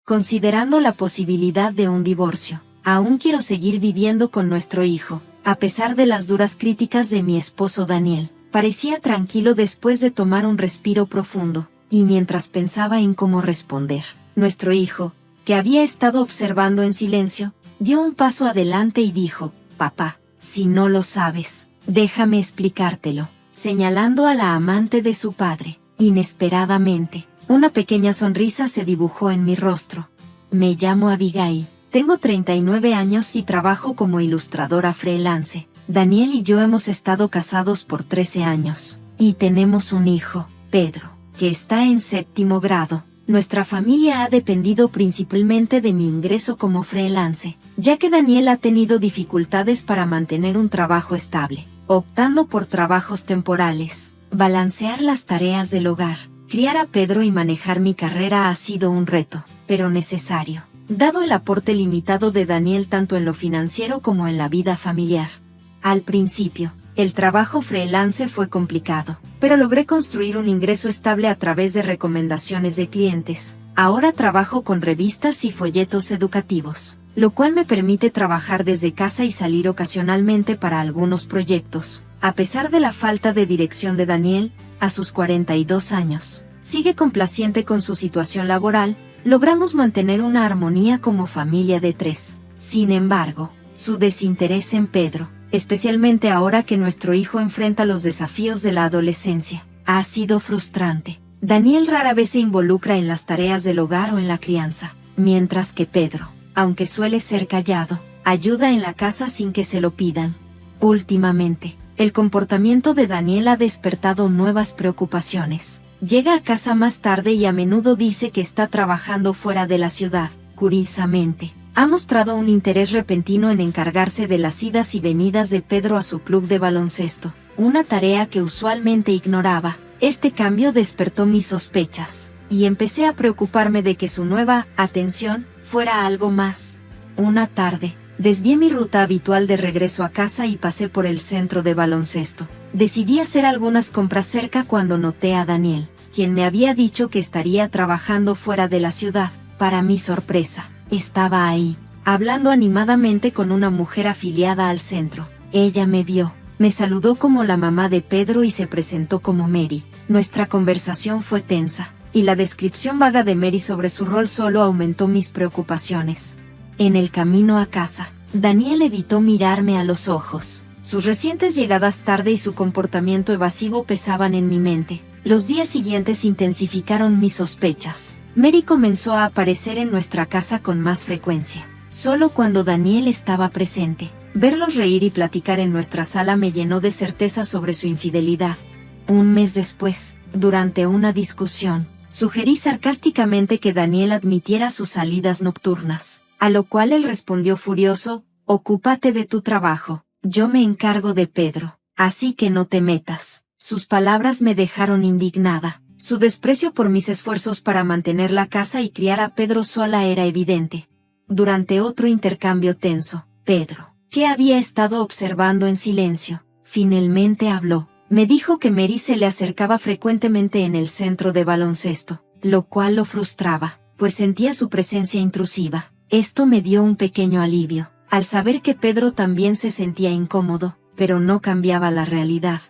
considerando la posibilidad de un divorcio. Aún quiero seguir viviendo con nuestro hijo, a pesar de las duras críticas de mi esposo Daniel. Parecía tranquilo después de tomar un respiro profundo, y mientras pensaba en cómo responder, nuestro hijo, que había estado observando en silencio, dio un paso adelante y dijo: «Papá, si no lo sabes, déjame explicártelo», señalando a la amante de su padre. Inesperadamente, una pequeña sonrisa se dibujó en mi rostro. «Me llamo Abigail, tengo 39 años y trabajo como ilustradora freelance. Daniel y yo hemos estado casados por 13 años, y tenemos un hijo, Pedro, que está en 7º grado. Nuestra familia ha dependido principalmente de mi ingreso como freelance, ya que Daniel ha tenido dificultades para mantener un trabajo estable, optando por trabajos temporales. Balancear las tareas del hogar, criar a Pedro y manejar mi carrera ha sido un reto, pero necesario, dado el aporte limitado de Daniel tanto en lo financiero como en la vida familiar. Al principio, el trabajo freelance fue complicado, pero logré construir un ingreso estable a través de recomendaciones de clientes. Ahora trabajo con revistas y folletos educativos, lo cual me permite trabajar desde casa y salir ocasionalmente para algunos proyectos. A pesar de la falta de dirección de Daniel, a sus 42 años, sigue complaciente con su situación laboral. Logramos mantener una armonía como familia de 3. Sin embargo, su desinterés en Pedro, especialmente ahora que nuestro hijo enfrenta los desafíos de la adolescencia, ha sido frustrante. Daniel rara vez se involucra en las tareas del hogar o en la crianza, mientras que Pedro, aunque suele ser callado, ayuda en la casa sin que se lo pidan. Últimamente, el comportamiento de Daniel ha despertado nuevas preocupaciones. Llega a casa más tarde y a menudo dice que está trabajando fuera de la ciudad. Curiosamente, ha mostrado un interés repentino en encargarse de las idas y venidas de Pedro a su club de baloncesto, una tarea que usualmente ignoraba. Este cambio despertó mis sospechas, y empecé a preocuparme de que su nueva atención fuera algo más. Una tarde, desvié mi ruta habitual de regreso a casa y pasé por el centro de baloncesto. Decidí hacer algunas compras cerca cuando noté a Daniel, quien me había dicho que estaría trabajando fuera de la ciudad. Para mi sorpresa, estaba ahí, hablando animadamente con una mujer afiliada al centro. Ella me vio, me saludó como la mamá de Pedro y se presentó como Mary. Nuestra conversación fue tensa, y la descripción vaga de Mary sobre su rol solo aumentó mis preocupaciones. En el camino a casa, Daniel evitó mirarme a los ojos. Sus recientes llegadas tarde y su comportamiento evasivo pesaban en mi mente. Los días siguientes intensificaron mis sospechas. Mary comenzó a aparecer en nuestra casa con más frecuencia, solo cuando Daniel estaba presente. Verlos reír y platicar en nuestra sala me llenó de certeza sobre su infidelidad. Un mes después, durante una discusión, sugerí sarcásticamente que Daniel admitiera sus salidas nocturnas, a lo cual él respondió furioso: «Ocúpate de tu trabajo, yo me encargo de Pedro, así que no te metas». Sus palabras me dejaron indignada. Su desprecio por mis esfuerzos para mantener la casa y criar a Pedro sola era evidente. Durante otro intercambio tenso, Pedro, que había estado observando en silencio, finalmente habló. Me dijo que Mary se le acercaba frecuentemente en el centro de baloncesto, lo cual lo frustraba, pues sentía su presencia intrusiva. Esto me dio un pequeño alivio, al saber que Pedro también se sentía incómodo, pero no cambiaba la realidad.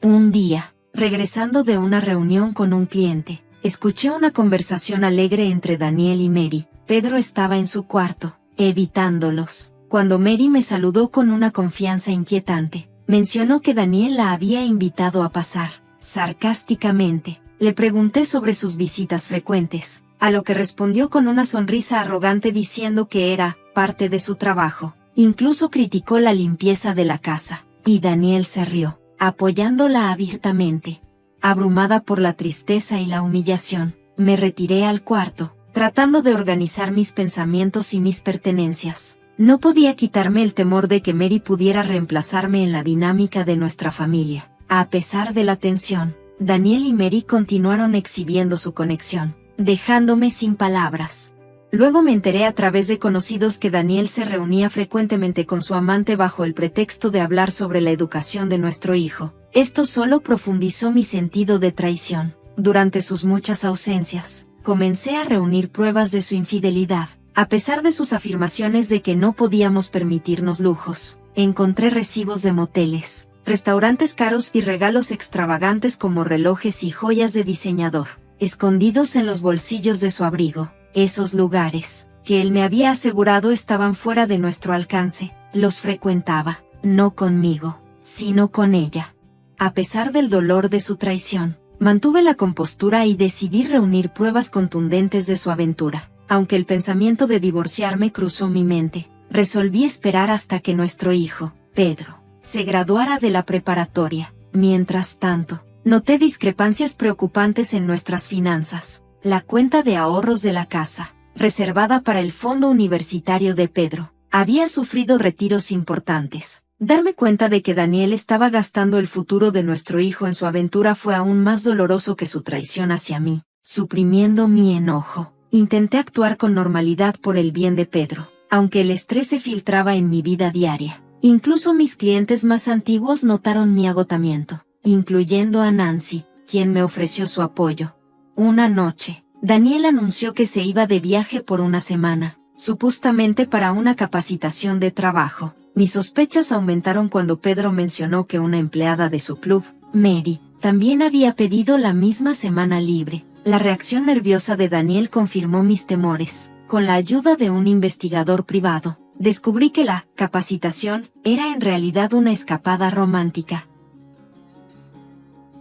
Un día, regresando de una reunión con un cliente, escuché una conversación alegre entre Daniel y Mary. Pedro estaba en su cuarto, evitándolos. Cuando Mary me saludó con una confianza inquietante, mencionó que Daniel la había invitado a pasar. Sarcásticamente, le pregunté sobre sus visitas frecuentes, a lo que respondió con una sonrisa arrogante diciendo que era parte de su trabajo. Incluso criticó la limpieza de la casa, y Daniel se rió, apoyándola abiertamente. Abrumada por la tristeza y la humillación, me retiré al cuarto, tratando de organizar mis pensamientos y mis pertenencias. No podía quitarme el temor de que Mary pudiera reemplazarme en la dinámica de nuestra familia. A pesar de la tensión, Daniel y Mary continuaron exhibiendo su conexión, dejándome sin palabras. Luego me enteré a través de conocidos que Daniel se reunía frecuentemente con su amante bajo el pretexto de hablar sobre la educación de nuestro hijo. Esto solo profundizó mi sentido de traición. Durante sus muchas ausencias, Comencé a reunir pruebas de su infidelidad. A pesar de sus afirmaciones de que no podíamos permitirnos lujos, encontré recibos de moteles, restaurantes caros y regalos extravagantes como relojes y joyas de diseñador, escondidos en los bolsillos de su abrigo. Esos lugares, que él me había asegurado estaban fuera de nuestro alcance, los frecuentaba, no conmigo, sino con ella. A pesar del dolor de su traición, mantuve la compostura y decidí reunir pruebas contundentes de su aventura. Aunque el pensamiento de divorciarme cruzó mi mente, resolví esperar hasta que nuestro hijo, Pedro, se graduara de la preparatoria. Mientras tanto, noté discrepancias preocupantes en nuestras finanzas. La cuenta de ahorros de la casa, reservada para el fondo universitario de Pedro, había sufrido retiros importantes. Darme cuenta de que Daniel estaba gastando el futuro de nuestro hijo en su aventura fue aún más doloroso que su traición hacia mí. Suprimiendo mi enojo, intenté actuar con normalidad por el bien de Pedro, aunque el estrés se filtraba en mi vida diaria. Incluso mis clientes más antiguos notaron mi agotamiento, incluyendo a Nancy, quien me ofreció su apoyo. Una noche, Daniel anunció que se iba de viaje por una semana, supuestamente para una capacitación de trabajo. Mis sospechas aumentaron cuando Pedro mencionó que una empleada de su club, Mary, también había pedido la misma semana libre. La reacción nerviosa de Daniel confirmó mis temores. Con la ayuda de un investigador privado, descubrí que la capacitación era en realidad una escapada romántica.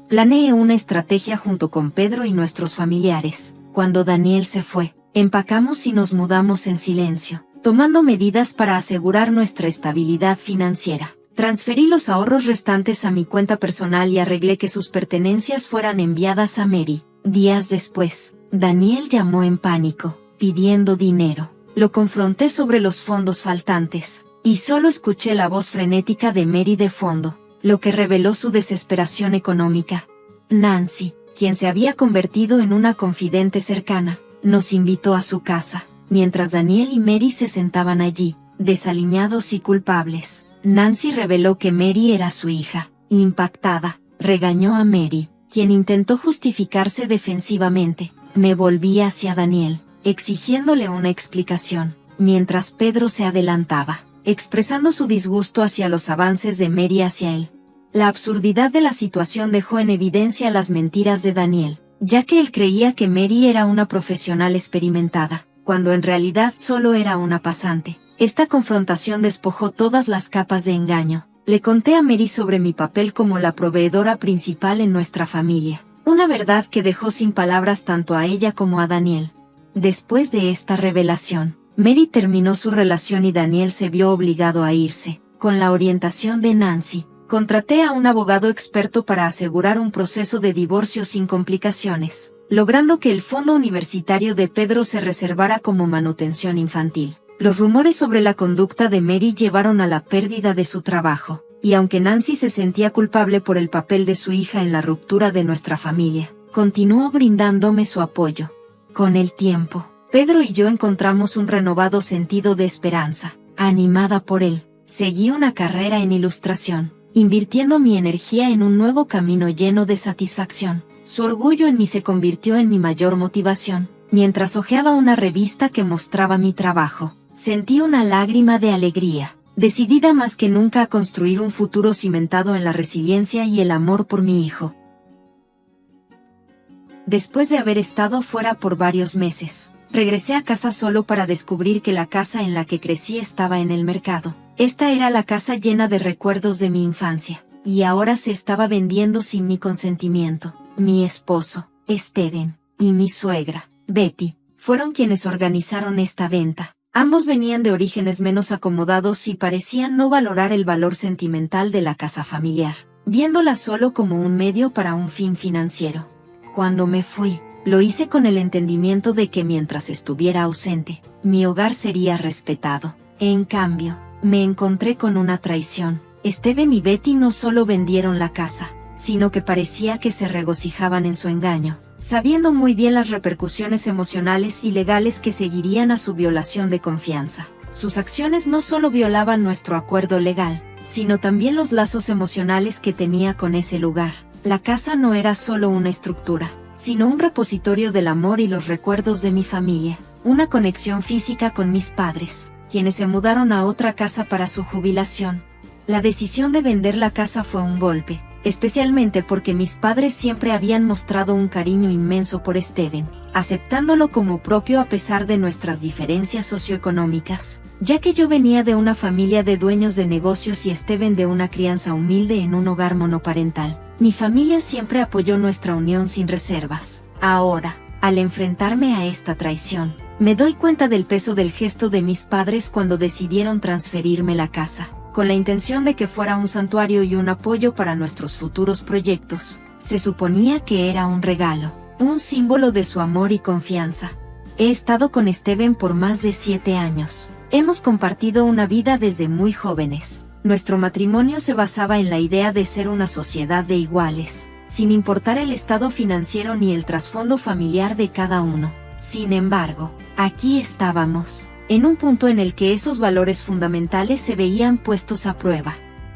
Planeé una estrategia junto con Pedro y nuestros familiares. Cuando Daniel se fue, empacamos y nos mudamos en silencio, tomando medidas para asegurar nuestra estabilidad financiera. Transferí los ahorros restantes a mi cuenta personal y arreglé que sus pertenencias fueran enviadas a Mary. Días después, Daniel llamó en pánico, pidiendo dinero. Lo confronté sobre los fondos faltantes, y solo escuché la voz frenética de Mary de fondo, lo que reveló su desesperación económica. Nancy, quien se había convertido en una confidente cercana, nos invitó a su casa. Mientras Daniel y Mary se sentaban allí, desaliñados y culpables, Nancy reveló que Mary era su hija. Impactada, regañó a Mary, quien intentó justificarse defensivamente. Me volví hacia Daniel, exigiéndole una explicación, mientras Pedro se adelantaba, expresando su disgusto hacia los avances de Mary hacia él. La absurdidad de la situación dejó en evidencia las mentiras de Daniel, ya que él creía que Mary era una profesional experimentada, cuando en realidad solo era una pasante. Esta confrontación despojó todas las capas de engaño. Le conté a Mary sobre mi papel como la proveedora principal en nuestra familia, una verdad que dejó sin palabras tanto a ella como a Daniel. Después de esta revelación, Mary terminó su relación y Daniel se vio obligado a irse. Con la orientación de Nancy, contraté a un abogado experto para asegurar un proceso de divorcio sin complicaciones, logrando que el fondo universitario de Pedro se reservara como manutención infantil. Los rumores sobre la conducta de Mary llevaron a la pérdida de su trabajo, y aunque Nancy se sentía culpable por el papel de su hija en la ruptura de nuestra familia, continuó brindándome su apoyo. Con el tiempo, Pedro y yo encontramos un renovado sentido de esperanza. Animada por él, seguí una carrera en ilustración, invirtiendo mi energía en un nuevo camino lleno de satisfacción. Su orgullo en mí se convirtió en mi mayor motivación. Mientras hojeaba una revista que mostraba mi trabajo, sentí una lágrima de alegría, decidida más que nunca a construir un futuro cimentado en la resiliencia y el amor por mi hijo. Después de haber estado fuera por varios meses, regresé a casa solo para descubrir que la casa en la que crecí estaba en el mercado. Esta era la casa llena de recuerdos de mi infancia, y ahora se estaba vendiendo sin mi consentimiento. Mi esposo, Steven, y mi suegra, Betty, fueron quienes organizaron esta venta. Ambos venían de orígenes menos acomodados y parecían no valorar el valor sentimental de la casa familiar, viéndola solo como un medio para un fin financiero. Cuando me fui, lo hice con el entendimiento de que mientras estuviera ausente, mi hogar sería respetado. En cambio, me encontré con una traición. Steven y Betty no solo vendieron la casa, sino que parecía que se regocijaban en su engaño, sabiendo muy bien las repercusiones emocionales y legales que seguirían a su violación de confianza. Sus acciones no solo violaban nuestro acuerdo legal, sino también los lazos emocionales que tenía con ese lugar. La casa no era solo una estructura, sino un repositorio del amor y los recuerdos de mi familia, una conexión física con mis padres, quienes se mudaron a otra casa para su jubilación. La decisión de vender la casa fue un golpe, especialmente porque mis padres siempre habían mostrado un cariño inmenso por Steven, aceptándolo como propio a pesar de nuestras diferencias socioeconómicas, ya que yo venía de una familia de dueños de negocios y Steven de una crianza humilde en un hogar monoparental. Mi familia siempre apoyó nuestra unión sin reservas. Ahora, al enfrentarme a esta traición, me doy cuenta del peso del gesto de mis padres cuando decidieron transferirme la casa, con la intención de que fuera un santuario y un apoyo para nuestros futuros proyectos. Se suponía que era un regalo, un símbolo de su amor y confianza. He estado con Steven por más de 7 años. Hemos compartido una vida desde muy jóvenes. Nuestro matrimonio se basaba en la idea de ser una sociedad de iguales, sin importar el estado financiero ni el trasfondo familiar de cada uno. Sin embargo, aquí estábamos, en un punto en el que esos valores fundamentales se veían puestos a prueba.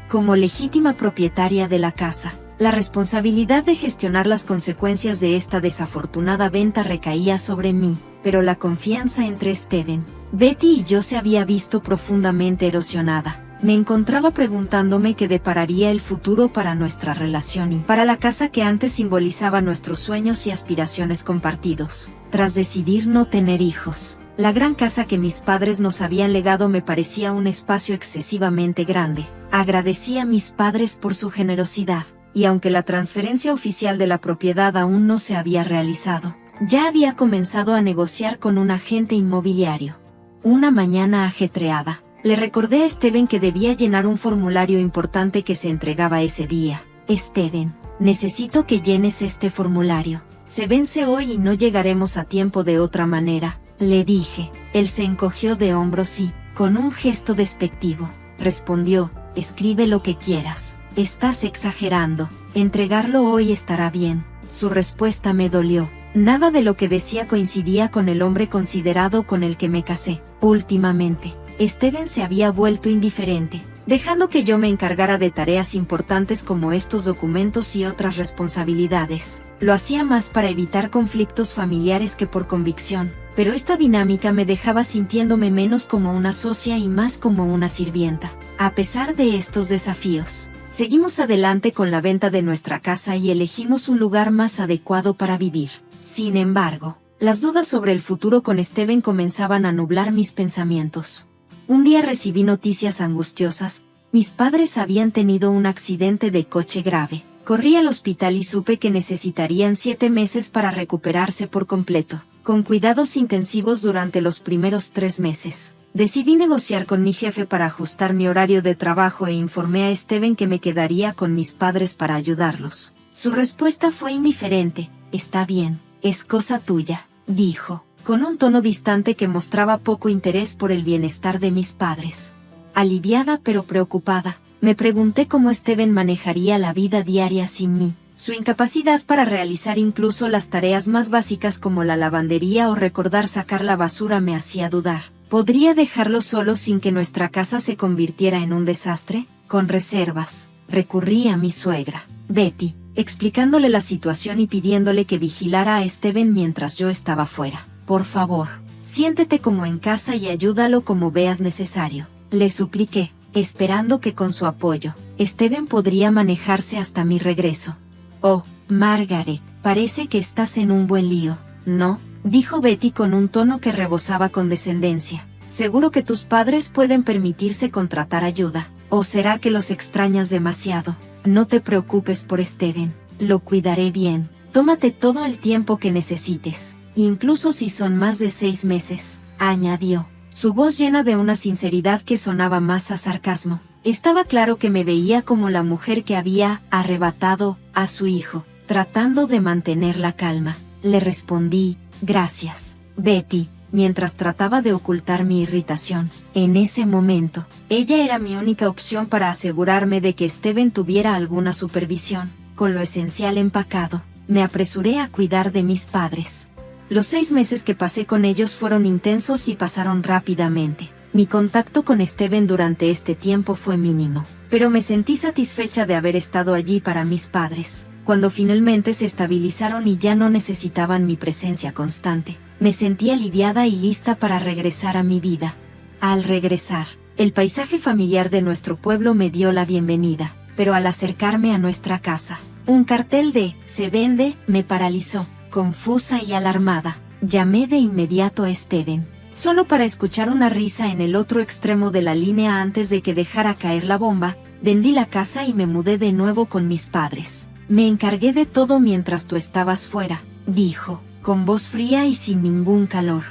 Como legítima propietaria de la casa, la responsabilidad de gestionar las consecuencias de esta desafortunada venta recaía sobre mí, pero la confianza entre Steven, Betty y yo se había visto profundamente erosionada. Me encontraba preguntándome qué depararía el futuro para nuestra relación y para la casa que antes simbolizaba nuestros sueños y aspiraciones compartidos. Tras decidir no tener hijos, la gran casa que mis padres nos habían legado me parecía un espacio excesivamente grande. Agradecí a mis padres por su generosidad, y aunque la transferencia oficial de la propiedad aún no se había realizado, ya había comenzado a negociar con un agente inmobiliario. Una mañana ajetreada, le recordé a Steven que debía llenar un formulario importante que se entregaba ese día. Steven, necesito que llenes este formulario. Se vence hoy y no llegaremos a tiempo de otra manera, le dije. Él se encogió de hombros y, con un gesto despectivo, respondió, escribe lo que quieras. Estás exagerando, entregarlo hoy estará bien. Su respuesta me dolió. Nada de lo que decía coincidía con el hombre considerado con el que me casé. Últimamente, Steven se había vuelto indiferente, dejando que yo me encargara de tareas importantes como estos documentos y otras responsabilidades. Lo hacía más para evitar conflictos familiares que por convicción, pero esta dinámica me dejaba sintiéndome menos como una socia y más como una sirvienta. A pesar de estos desafíos, seguimos adelante con la venta de nuestra casa y elegimos un lugar más adecuado para vivir. Sin embargo, las dudas sobre el futuro con Steven comenzaban a nublar mis pensamientos. Un día recibí noticias angustiosas. Mis padres habían tenido un accidente de coche grave. Corrí al hospital y supe que necesitarían 7 meses para recuperarse por completo, con cuidados intensivos durante los primeros 3 meses. Decidí negociar con mi jefe para ajustar mi horario de trabajo e informé a Steven que me quedaría con mis padres para ayudarlos. Su respuesta fue indiferente. Está bien, es cosa tuya, dijo, con un tono distante que mostraba poco interés por el bienestar de mis padres. Aliviada pero preocupada, me pregunté cómo Steven manejaría la vida diaria sin mí. Su incapacidad para realizar incluso las tareas más básicas como la lavandería o recordar sacar la basura me hacía dudar. ¿Podría dejarlo solo sin que nuestra casa se convirtiera en un desastre? Con reservas, recurrí a mi suegra, Betty, explicándole la situación y pidiéndole que vigilara a Steven mientras yo estaba fuera. Por favor, siéntete como en casa y ayúdalo como veas necesario, le supliqué, esperando que con su apoyo, Steven podría manejarse hasta mi regreso. Oh, Margaret, parece que estás en un buen lío, ¿no? Dijo Betty con un tono que rebosaba condescendencia. Seguro que tus padres pueden permitirse contratar ayuda, ¿o será que los extrañas demasiado? No te preocupes por Steven, lo cuidaré bien. Tómate todo el tiempo que necesites, incluso si son más de 6 meses, añadió, su voz llena de una sinceridad que sonaba más a sarcasmo. Estaba claro que me veía como la mujer que había arrebatado a su hijo, tratando de mantener la calma. Le respondí, gracias, Betty, mientras trataba de ocultar mi irritación. En ese momento, ella era mi única opción para asegurarme de que Steven tuviera alguna supervisión. Con lo esencial empacado, me apresuré a cuidar de mis padres. Los 6 meses que pasé con ellos fueron intensos y pasaron rápidamente. Mi contacto con Steven durante este tiempo fue mínimo, pero me sentí satisfecha de haber estado allí para mis padres. Cuando finalmente se estabilizaron y ya no necesitaban mi presencia constante, me sentí aliviada y lista para regresar a mi vida. Al regresar, el paisaje familiar de nuestro pueblo me dio la bienvenida, pero al acercarme a nuestra casa, un cartel de "se vende" me paralizó. Confusa y alarmada, llamé de inmediato a Steven, solo para escuchar una risa en el otro extremo de la línea antes de que dejara caer la bomba. Vendí la casa y me mudé de nuevo con mis padres. Me encargué de todo mientras tú estabas fuera, dijo, con voz fría y sin ningún calor.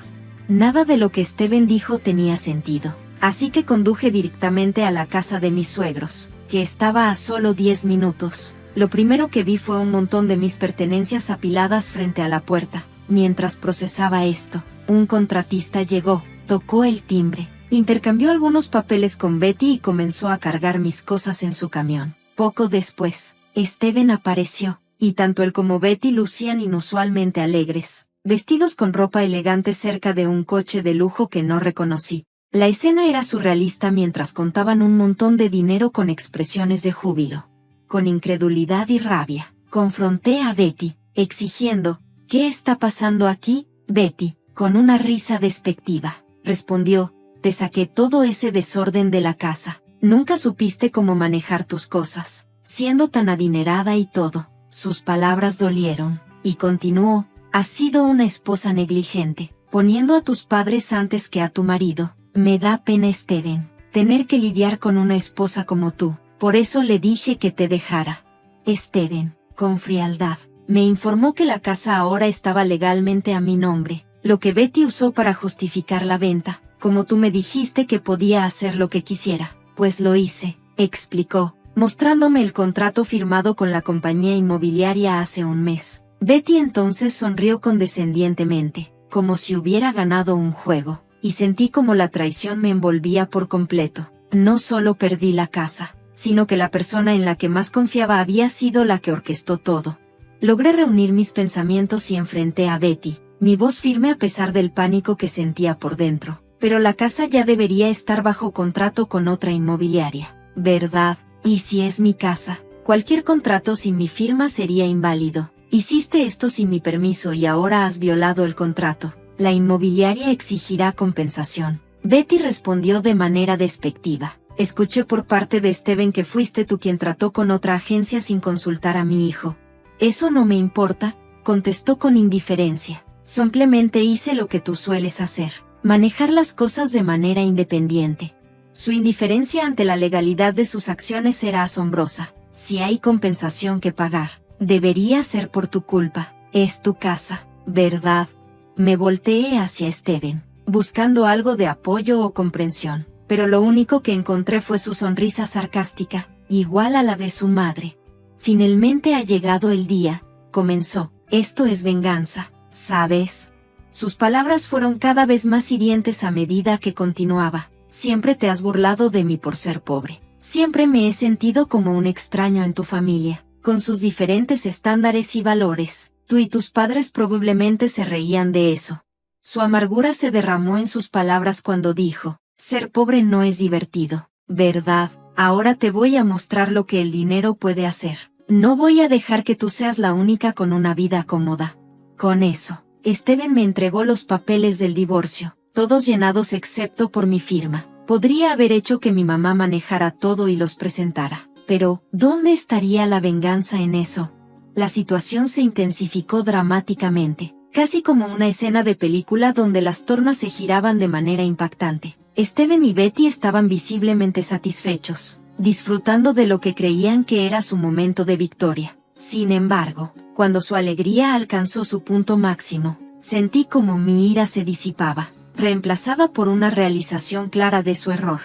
Nada de lo que Steven dijo tenía sentido, así que conduje directamente a la casa de mis suegros, que estaba a solo 10 minutos. Lo primero que vi fue un montón de mis pertenencias apiladas frente a la puerta. Mientras procesaba esto, un contratista llegó, tocó el timbre, intercambió algunos papeles con Betty y comenzó a cargar mis cosas en su camión. Poco después, Steven apareció, y tanto él como Betty lucían inusualmente alegres, vestidos con ropa elegante cerca de un coche de lujo que no reconocí. La escena era surrealista mientras contaban un montón de dinero con expresiones de júbilo. Con incredulidad y rabia, confronté a Betty, exigiendo: ¿qué está pasando aquí, Betty? Con una risa despectiva, respondió: te saqué todo ese desorden de la casa. Nunca supiste cómo manejar tus cosas, siendo tan adinerada y todo. Sus palabras dolieron, y continuó: has sido una esposa negligente, poniendo a tus padres antes que a tu marido. Me da pena, Steven, tener que lidiar con una esposa como tú. Por eso le dije que te dejara. Steven, con frialdad, me informó que la casa ahora estaba legalmente a mi nombre, lo que Betty usó para justificar la venta. Como tú me dijiste que podía hacer lo que quisiera, pues lo hice, explicó, mostrándome el contrato firmado con la compañía inmobiliaria hace un mes. Betty entonces sonrió condescendientemente, como si hubiera ganado un juego, y sentí como la traición me envolvía por completo. No solo perdí la casa, sino que la persona en la que más confiaba había sido la que orquestó todo. Logré reunir mis pensamientos y enfrenté a Betty, mi voz firme a pesar del pánico que sentía por dentro. Pero la casa ya debería estar bajo contrato con otra inmobiliaria, ¿verdad? Y si es mi casa, cualquier contrato sin mi firma sería inválido. Hiciste esto sin mi permiso y ahora has violado el contrato. La inmobiliaria exigirá compensación. Betty respondió de manera despectiva. Escuché por parte de Steven que fuiste tú quien trató con otra agencia sin consultar a mi hijo. Eso no me importa, contestó con indiferencia. Simplemente hice lo que tú sueles hacer. Manejar las cosas de manera independiente. Su indiferencia ante la legalidad de sus acciones era asombrosa. Si hay compensación que pagar, debería ser por tu culpa. Es tu casa, ¿verdad? Me volteé hacia Steven, buscando algo de apoyo o comprensión, pero lo único que encontré fue su sonrisa sarcástica, igual a la de su madre. Finalmente ha llegado el día, comenzó. Esto es venganza, ¿sabes? Sus palabras fueron cada vez más hirientes a medida que continuaba. Siempre te has burlado de mí por ser pobre. Siempre me he sentido como un extraño en tu familia, con sus diferentes estándares y valores. Tú y tus padres probablemente se reían de eso. Su amargura se derramó en sus palabras cuando dijo: ser pobre no es divertido, ¿verdad? Ahora te voy a mostrar lo que el dinero puede hacer. No voy a dejar que tú seas la única con una vida cómoda. Con eso, Steven me entregó los papeles del divorcio, todos llenados excepto por mi firma. Podría haber hecho que mi mamá manejara todo y los presentara, pero ¿dónde estaría la venganza en eso? La situación se intensificó dramáticamente, casi como una escena de película donde las tornas se giraban de manera impactante. Steven y Betty estaban visiblemente satisfechos, disfrutando de lo que creían que era su momento de victoria. Sin embargo, cuando su alegría alcanzó su punto máximo, sentí como mi ira se disipaba, reemplazada por una realización clara de su error.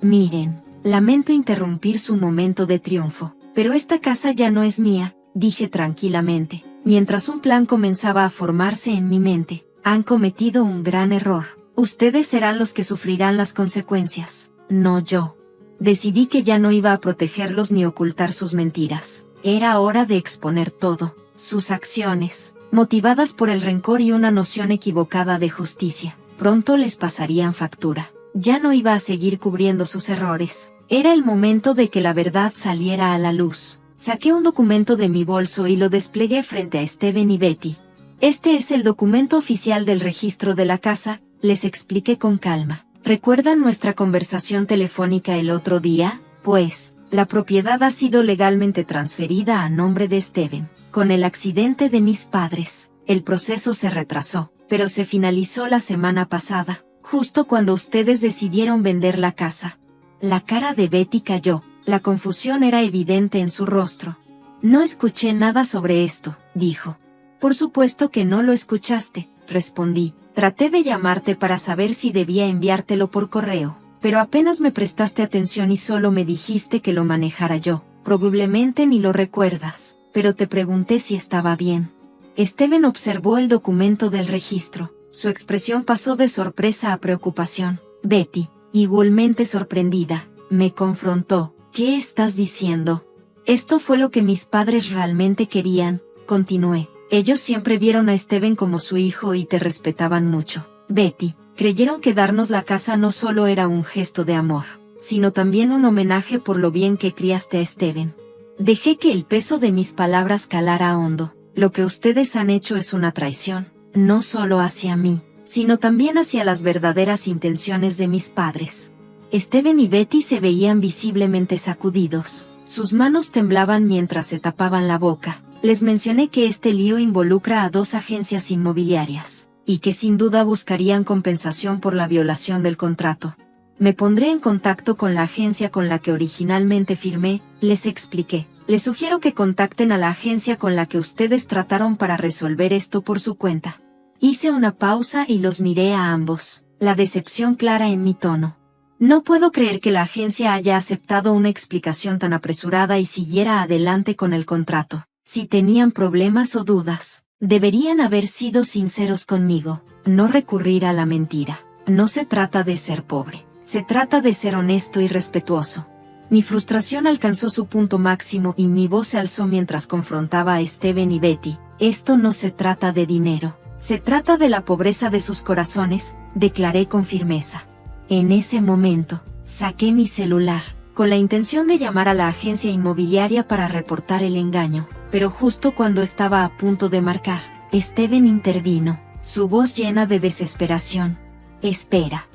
Miren, lamento interrumpir su momento de triunfo, pero esta casa ya no es mía, dije tranquilamente, mientras un plan comenzaba a formarse en mi mente. Han cometido un gran error. Ustedes serán los que sufrirán las consecuencias, no yo. Decidí que ya no iba a protegerlos ni ocultar sus mentiras. Era hora de exponer todo, sus acciones, motivadas por el rencor y una noción equivocada de justicia. Pronto les pasarían factura. Ya no iba a seguir cubriendo sus errores. Era el momento de que la verdad saliera a la luz. Saqué un documento de mi bolso y lo desplegué frente a Steven y Betty. Este es el documento oficial del registro de la casa, les expliqué con calma. ¿Recuerdan nuestra conversación telefónica el otro día? Pues, la propiedad ha sido legalmente transferida a nombre de Steven. Con el accidente de mis padres, el proceso se retrasó, pero se finalizó la semana pasada, justo cuando ustedes decidieron vender la casa. La cara de Betty cayó, la confusión era evidente en su rostro. No escuché nada sobre esto, dijo. Por supuesto que no lo escuchaste, respondí. Traté de llamarte para saber si debía enviártelo por correo, pero apenas me prestaste atención y solo me dijiste que lo manejara yo. Probablemente ni lo recuerdas, pero te pregunté si estaba bien. Steven observó el documento del registro. Su expresión pasó de sorpresa a preocupación. Betty, igualmente sorprendida, me confrontó. ¿Qué estás diciendo? Esto fue lo que mis padres realmente querían, continué. Ellos siempre vieron a Steven como su hijo y te respetaban mucho. Betty, creyeron que darnos la casa no solo era un gesto de amor, sino también un homenaje por lo bien que criaste a Steven. Dejé que el peso de mis palabras calara hondo. Lo que ustedes han hecho es una traición, no solo hacia mí, sino también hacia las verdaderas intenciones de mis padres. Steven y Betty se veían visiblemente sacudidos. Sus manos temblaban mientras se tapaban la boca. Les mencioné que este lío involucra a 2 agencias inmobiliarias, y que sin duda buscarían compensación por la violación del contrato. Me pondré en contacto con la agencia con la que originalmente firmé, les expliqué. Les sugiero que contacten a la agencia con la que ustedes trataron para resolver esto por su cuenta. Hice una pausa y los miré a ambos, la decepción clara en mi tono. No puedo creer que la agencia haya aceptado una explicación tan apresurada y siguiera adelante con el contrato. Si tenían problemas o dudas, deberían haber sido sinceros conmigo, no recurrir a la mentira. No se trata de ser pobre, se trata de ser honesto y respetuoso. Mi frustración alcanzó su punto máximo y mi voz se alzó mientras confrontaba a Steven y Betty. Esto no se trata de dinero, se trata de la pobreza de sus corazones, declaré con firmeza. En ese momento, saqué mi celular, con la intención de llamar a la agencia inmobiliaria para reportar el engaño, pero justo cuando estaba a punto de marcar, Steven intervino, su voz llena de desesperación. Espera,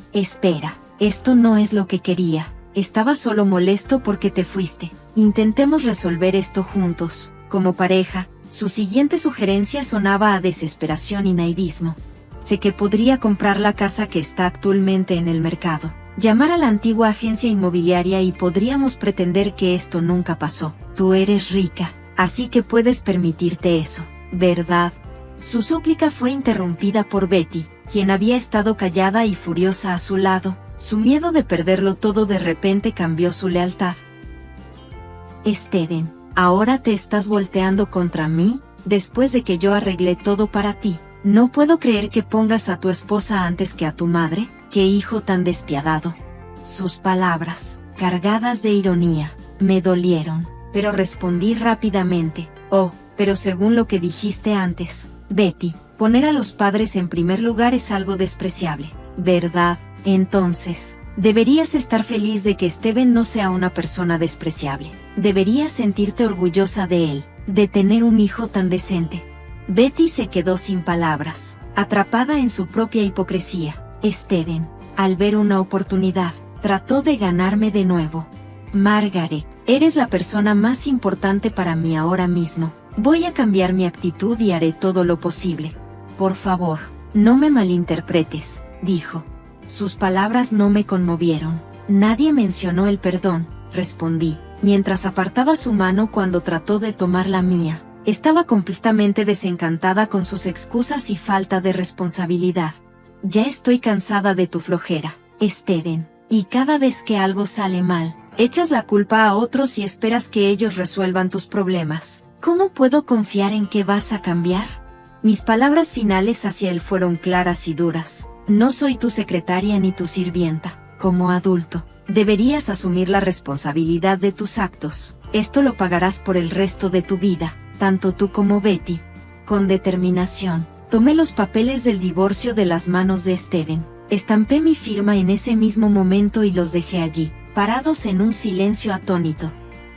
esto no es lo que quería, estaba solo molesto porque te fuiste, intentemos resolver esto juntos, como pareja. Su siguiente sugerencia sonaba a desesperación y naivismo. Sé que podría comprar la casa que está actualmente en el mercado, llamar a la antigua agencia inmobiliaria y podríamos pretender que esto nunca pasó. Tú eres rica, así que puedes permitirte eso, ¿verdad? Su súplica fue interrumpida por Betty, quien había estado callada y furiosa a su lado. Su miedo de perderlo todo de repente cambió su lealtad. Steven, ¿ahora te estás volteando contra mí? Después de que yo arreglé todo para ti. No puedo creer que pongas a tu esposa antes que a tu madre. ¡Qué hijo tan despiadado! Sus palabras, cargadas de ironía, me dolieron, pero respondí rápidamente. Oh, pero según lo que dijiste antes, Betty, poner a los padres en primer lugar es algo despreciable, ¿verdad? Entonces, deberías estar feliz de que Steven no sea una persona despreciable. Deberías sentirte orgullosa de él, de tener un hijo tan decente. Betty se quedó sin palabras, atrapada en su propia hipocresía. Steven, al ver una oportunidad, trató de ganarme de nuevo. Margaret, eres la persona más importante para mí ahora mismo. Voy a cambiar mi actitud y haré todo lo posible. Por favor, no me malinterpretes, dijo. Sus palabras no me conmovieron. Nadie mencionó el perdón, respondí, mientras apartaba su mano cuando trató de tomar la mía. Estaba completamente desencantada con sus excusas y falta de responsabilidad. Ya estoy cansada de tu flojera, Steven, y cada vez que algo sale mal, echas la culpa a otros y esperas que ellos resuelvan tus problemas. ¿Cómo puedo confiar en que vas a cambiar? Mis palabras finales hacia él fueron claras y duras. No soy tu secretaria ni tu sirvienta. Como adulto, deberías asumir la responsabilidad de tus actos. Esto lo pagarás por el resto de tu vida, tanto tú como Betty. Con determinación, tomé los papeles del divorcio de las manos de Steven. Estampé mi firma en ese mismo momento y los dejé allí, parados en un silencio atónito.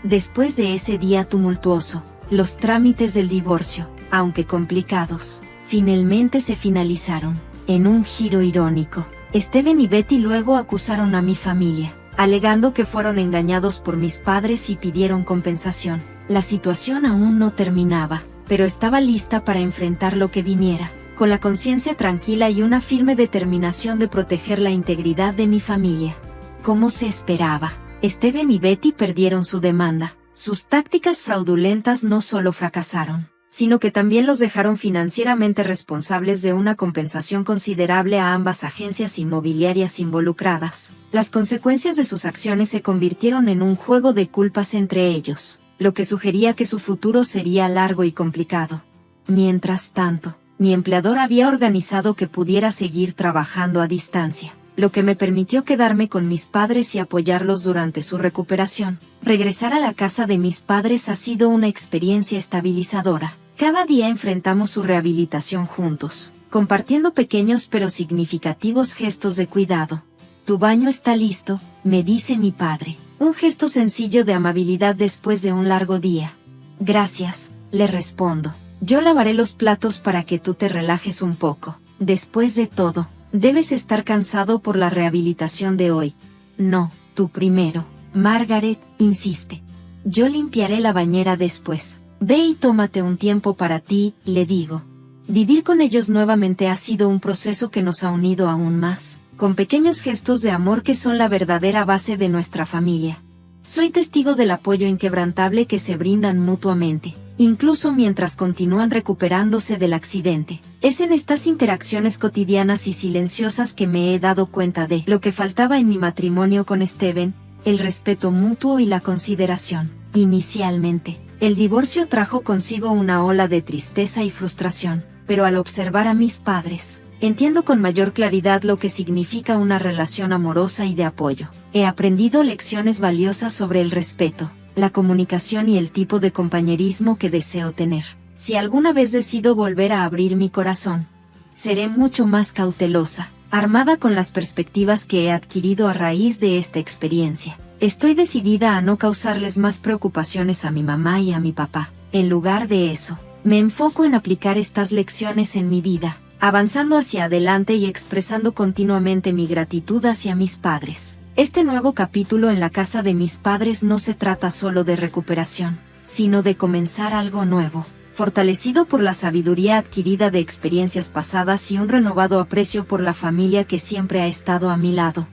Después de ese día tumultuoso, los trámites del divorcio, aunque complicados, finalmente se finalizaron. En un giro irónico, Steven y Betty luego acusaron a mi familia, alegando que fueron engañados por mis padres y pidieron compensación. La situación aún no terminaba, pero estaba lista para enfrentar lo que viniera, con la conciencia tranquila y una firme determinación de proteger la integridad de mi familia. Como se esperaba, Steven y Betty perdieron su demanda. Sus tácticas fraudulentas no solo fracasaron, sino que también los dejaron financieramente responsables de una compensación considerable a ambas agencias inmobiliarias involucradas. Las consecuencias de sus acciones se convirtieron en un juego de culpas entre ellos, lo que sugería que su futuro sería largo y complicado. Mientras tanto, mi empleador había organizado que pudiera seguir trabajando a distancia, lo que me permitió quedarme con mis padres y apoyarlos durante su recuperación. Regresar a la casa de mis padres ha sido una experiencia estabilizadora. Cada día enfrentamos su rehabilitación juntos, compartiendo pequeños pero significativos gestos de cuidado. Tu baño está listo, me dice mi padre. Un gesto sencillo de amabilidad después de un largo día. Gracias, le respondo. Yo lavaré los platos para que tú te relajes un poco. Después de todo, debes estar cansado por la rehabilitación de hoy. No, tú primero, Margaret, insiste. Yo limpiaré la bañera después. Ve y tómate un tiempo para ti, le digo. Vivir con ellos nuevamente ha sido un proceso que nos ha unido aún más, con pequeños gestos de amor que son la verdadera base de nuestra familia. Soy testigo del apoyo inquebrantable que se brindan mutuamente, incluso mientras continúan recuperándose del accidente. Es en estas interacciones cotidianas y silenciosas que me he dado cuenta de lo que faltaba en mi matrimonio con Steven: el respeto mutuo y la consideración. Inicialmente, el divorcio trajo consigo una ola de tristeza y frustración, pero al observar a mis padres, entiendo con mayor claridad lo que significa una relación amorosa y de apoyo. He aprendido lecciones valiosas sobre el respeto, la comunicación y el tipo de compañerismo que deseo tener. Si alguna vez decido volver a abrir mi corazón, seré mucho más cautelosa, armada con las perspectivas que he adquirido a raíz de esta experiencia. Estoy decidida a no causarles más preocupaciones a mi mamá y a mi papá. En lugar de eso, me enfoco en aplicar estas lecciones en mi vida, avanzando hacia adelante y expresando continuamente mi gratitud hacia mis padres. Este nuevo capítulo en la casa de mis padres no se trata solo de recuperación, sino de comenzar algo nuevo, fortalecido por la sabiduría adquirida de experiencias pasadas y un renovado aprecio por la familia que siempre ha estado a mi lado.